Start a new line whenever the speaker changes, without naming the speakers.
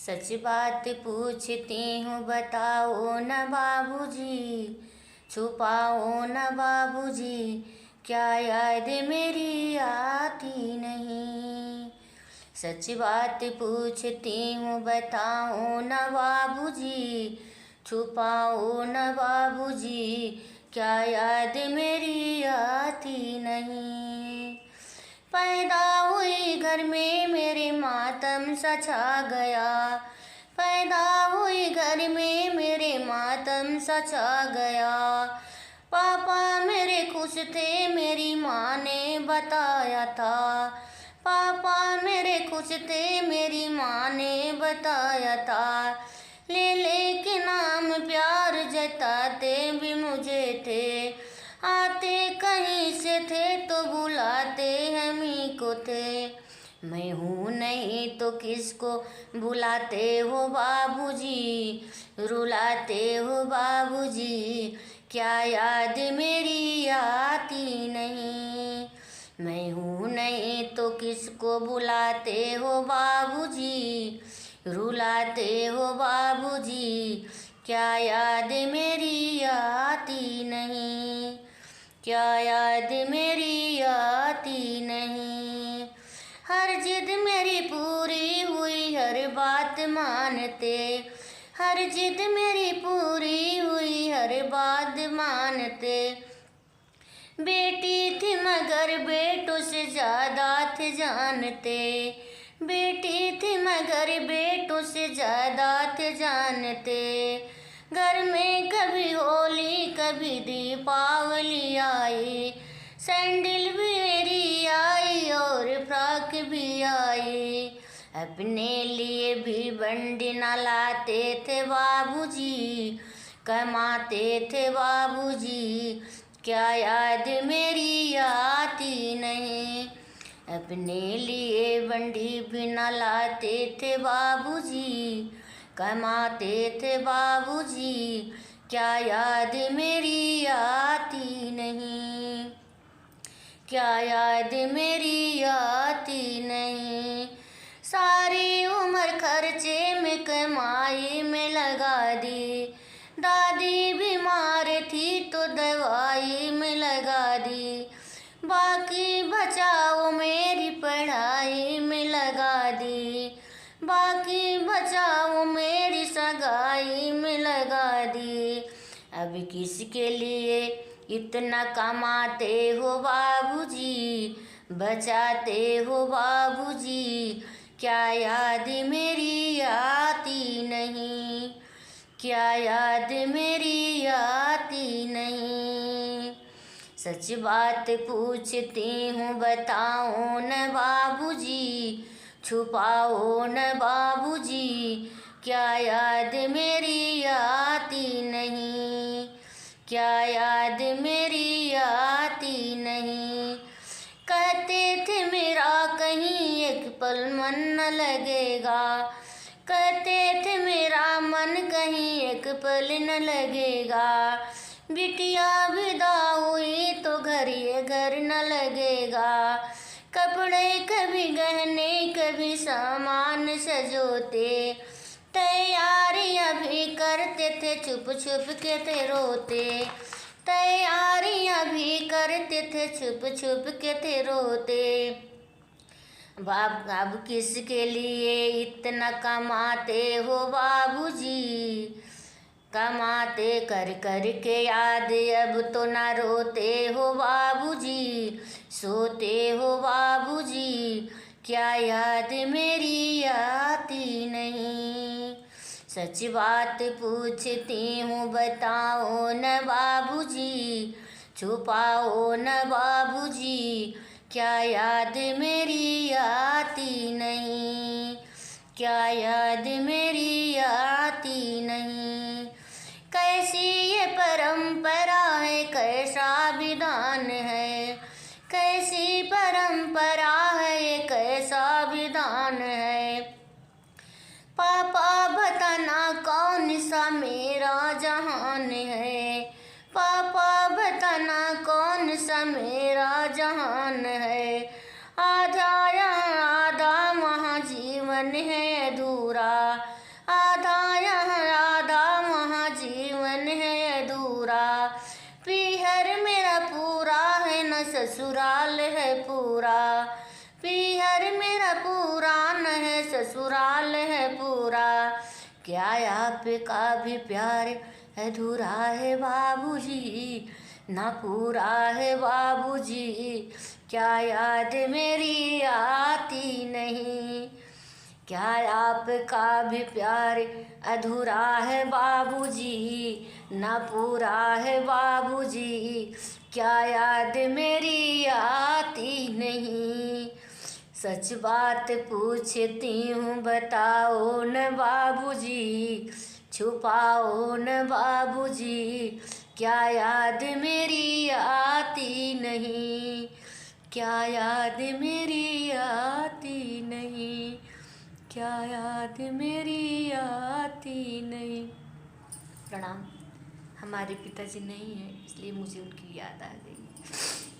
सच बात पूछती हूँ बताओ न बाबूजी, छुपाओ न बाबूजी, क्या याद मेरी आती नहीं। सच बात पूछती हूँ बताओ न बाबूजी, छुपाओ न बाबूजी, क्या याद मेरी आती नहीं। पैदा हुई घर में मेरे मातम सा छा गया, पैदा हुई घर में मेरे मातम सा छा गया। पापा मेरे खुश थे मेरी माँ ने बताया था, पापा मेरे खुश थे मेरी माँ ने बताया था। ले के नाम प्यार जताते भी मुझे थे, आते कहीं से थे तो बुलाते हमी को थे। मैं हूँ नहीं तो किसको बुलाते हो बाबूजी, रुलाते हो बाबूजी, क्या याद मेरी आती नहीं। मैं हूँ नहीं तो किसको बुलाते हो बाबूजी, रुलाते हो बाबूजी, क्या याद मेरी आती नहीं, क्या याद मेरी आती नहीं। हर जिद मेरी पूरी हुई हर बात मानते, हर जिद मेरी पूरी हुई हर बात मानते। बेटी थी मगर बेटों से ज़्यादा थे जानते, बेटी थी मगर बेटों से ज़्यादा थे जानते। घर में कभी होली कभी दीपावली आई, सैंडल भी मेरी आई और फ्रॉक भी आई। अपने लिए भी बंडी न लाते थे बाबूजी, कमाते थे बाबूजी, क्या याद मेरी आती नहीं। अपने लिए बंडी भी न लाते थे बाबूजी, कमाते थे बाबूजी, क्या याद मेरी आती नहीं, क्या याद मेरी आती नहीं। सारी उम्र खर्चे में कमाई में लगा दी, दादी बीमार थी तो दवाई में लगा दी। बाकी बचाओ मेरी पढ़ाई में लगा दी, बाकी बचाओ मेरी सगाई में लगा दी। अब किसके लिए इतना कमाते हो बाबूजी, बचाते हो बाबूजी, क्या याद मेरी आती नहीं, क्या याद मेरी आती नहीं। सच बात पूछती हूँ बताओ न बाबूजी, छुपाओ न बाबूजी, क्या याद मेरी आती नहीं, क्या याद मेरी आती नहीं। कहते थे मेरा कहीं एक पल मन न लगेगा, कहते थे मेरा मन कहीं एक पल न लगेगा। बिटिया विदा हुई तो घर ये घर न लगेगा, कपड़े कभी गहने कभी सामान सजोते। तैयारियां भी करते थे छुप छुप के थे रोते, तैयारियां भी करते थे छुप छुप के थे रोते। बाप अब किसके लिए इतना कमाते हो बाबूजी, कमाते कर कर के याद अब तो ना रोते हो बाबूजी, सोते हो बाबूजी, क्या याद मेरी आती नहीं। सच बात पूछती हूँ बताओ न बाबूजी, छुपाओ न बाबूजी, क्या याद मेरी आती नहीं, क्या याद मेरी आती नहीं। कैसी ये परंपरा है कैसा विधान है, कैसी परंपरा है ये कैसा विधान है। पापा बताना कौन सा मेरा जहान है, पापा बताना कौन सा मेरा जहान है। आधा यहाँ आधा वहाँ जीवन है अधूरा, आधा यहाँ आधा वहाँ जीवन है अधूरा। पीहर मेरा पूरा है न ससुराल है पूरा, पीहर मेरा पूरा न है ससुराल है पूरा। क्या आपका भी प्यार अधूरा है बाबूजी, ना पूरा है बाबूजी। क्या याद मेरी आती नहीं, क्या आपका भी प्यार अधूरा है बाबूजी, ना पूरा है बाबूजी। क्या याद मेरी आती नहीं, सच बात पूछती हूँ बताओ न बाबूजी, छुपाओ न बाबूजी। क्या याद मेरी आती नहीं, क्या याद मेरी आती नहीं, क्या याद मेरी आती नहीं। प्रणाम। हमारे पिताजी नहीं है इसलिए मुझे उनकी याद आ गई।